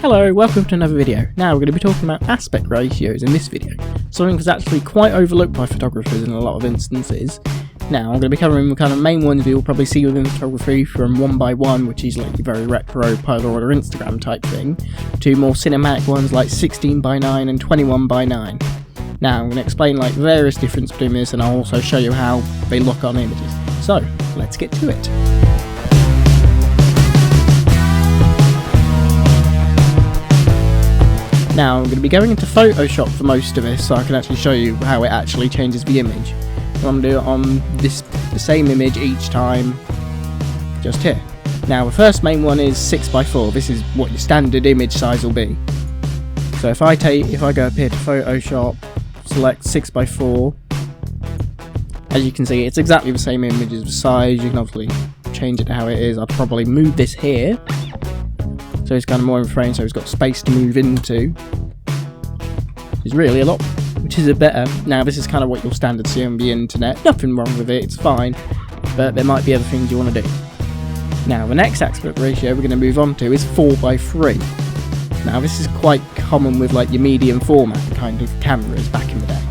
Hello, welcome to another video. Now we're going to be talking about aspect ratios in this video, something that's actually quite overlooked by photographers in a lot of instances. Now I'm going to be covering the kind of main ones you'll probably see within photography, from 1x1, which is like your very retro Polaroid or Instagram type thing, to more cinematic ones like 16x9 and 21x9. Now I'm going to explain like various differences between this, and I'll also show you how they look on images. So let's get to it. Now I'm going to be going into Photoshop for most of this, so I can actually show you how it actually changes the image. And I'm going to do it on the same image each time, just here. Now the first main one is 6x4. This is what your standard image size will be. So if I go up here to Photoshop, select 6x4, as you can see it's exactly the same image as the size. You can obviously change it to how it is. I'd probably move this here, so it's kind of more in frame, so it's got space to move into, which is really which is a better. Now this is kind of what you'll standard see on the internet. Nothing wrong with it, it's fine, but there might be other things you want to do. Now the next aspect ratio we're going to move on to is 4x3. Now this is quite common with like your medium format kind of cameras back in the day,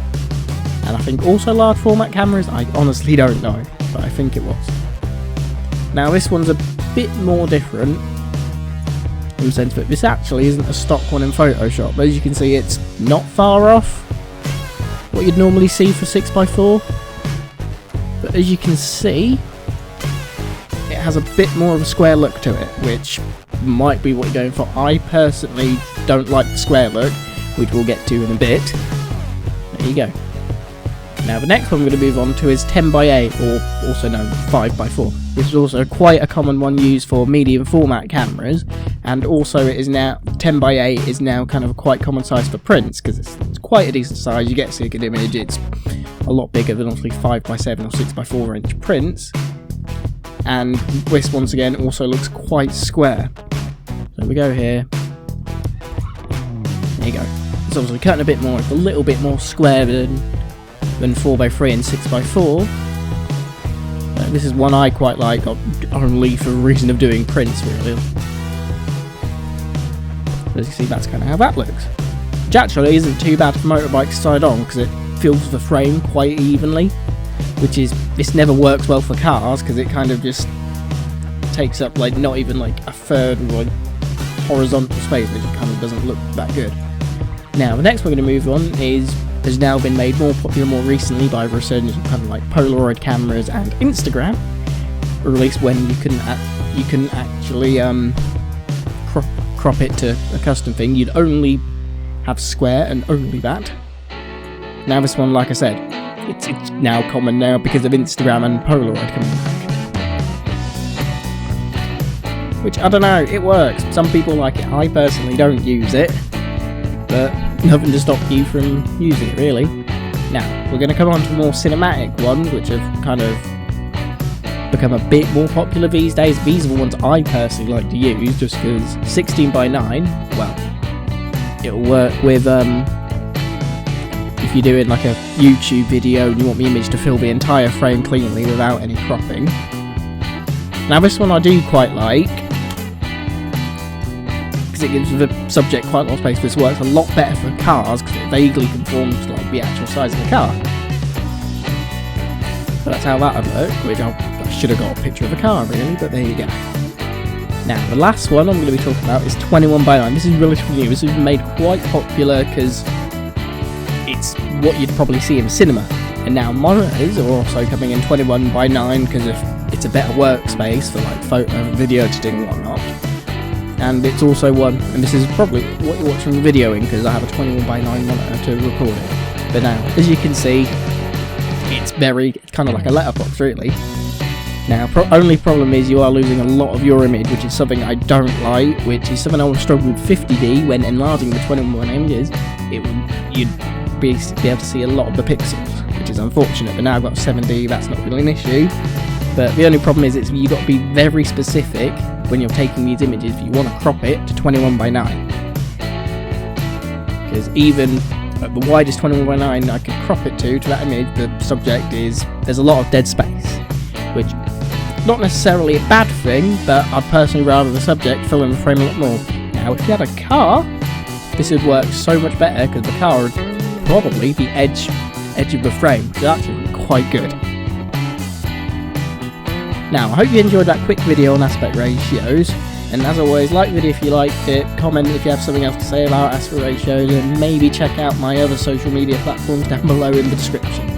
and I think also large format cameras. I honestly don't know, but I think it was. Now this one's a bit more different in the sense that this actually isn't a stock one in Photoshop. As you can see, it's not far off what you'd normally see for 6x4, but as you can see, it has a bit more of a square look to it, which might be what you're going for. I personally don't like the square look, which we'll get to in a bit. There you go. Now the next one we're going to move on to is 10x8, or also known as 5x4. This is also quite a common one used for medium format cameras, and also it is now 10x8 is now kind of a quite common size for prints, because it's quite a decent size. You get to see a good image. It's a lot bigger than obviously 5x7 or 6x4 inch prints, and this once again also looks quite square. So we go here. There you go. It's obviously cutting a bit more. It's a little bit more square than 4x3 and 6x4. This is one I quite like, only for the reason of doing prints, really. As you see, that's kind of how that looks. Which actually isn't too bad for motorbikes side on, because it fills the frame quite evenly. This never works well for cars, because it kind of just takes up like not even like a third of like horizontal space, which kind of doesn't look that good. Now the next we're going to move on has now been made more popular more recently by the resurgence of kind of like Polaroid cameras and Instagram, released when you couldn't actually crop it to a custom thing. You'd only have square and only that. Now this one, like I said, it's now common now because of Instagram and Polaroid coming back. Which, I don't know, it works. Some people like it. I personally don't use it, but nothing to stop you from using it, really. Now, we're going to come on to the more cinematic ones, which have kind of become a bit more popular these days. These are the ones I personally like to use, just because 16x9, well, it'll work with, if you're doing like a YouTube video and you want the image to fill the entire frame cleanly without any cropping. Now, this one I do quite like, it gives the subject quite a lot of space. This works a lot better for cars because it vaguely conforms to like the actual size of the car. So that's how that would work, which I should have got a picture of a car really, but there you go. Now the last one I'm going to be talking about is 21x9. This is relatively new. This has been made quite popular because it's what you'd probably see in a cinema. And now monitors are also coming in 21x9 because it's a better workspace for like photo and video editing and whatnot. And it's also one, and this is probably what you're watching the video in, because I have a 21x9 monitor to record it. But now, as you can see, it's kind of like a letterbox, really. Now, only problem is you are losing a lot of your image, which is something I don't like, which is something I would struggle with 50D when enlarging the 21x9 images. You'd be able to see a lot of the pixels, which is unfortunate. But now I've got 7D, that's not really an issue. But the only problem is you've got to be very specific when you're taking these images if you want to crop it to 21x9. Because even at the widest 21x9 I could crop it to that image, the subject there's a lot of dead space, which not necessarily a bad thing, but I'd personally rather the subject fill in the frame a lot more. Now, if you had a car, this would work so much better because the car would probably be edge of the frame. So that's quite good. Now, I hope you enjoyed that quick video on aspect ratios. And as always, like the video if you liked it, comment if you have something else to say about aspect ratios, and maybe check out my other social media platforms down below in the description.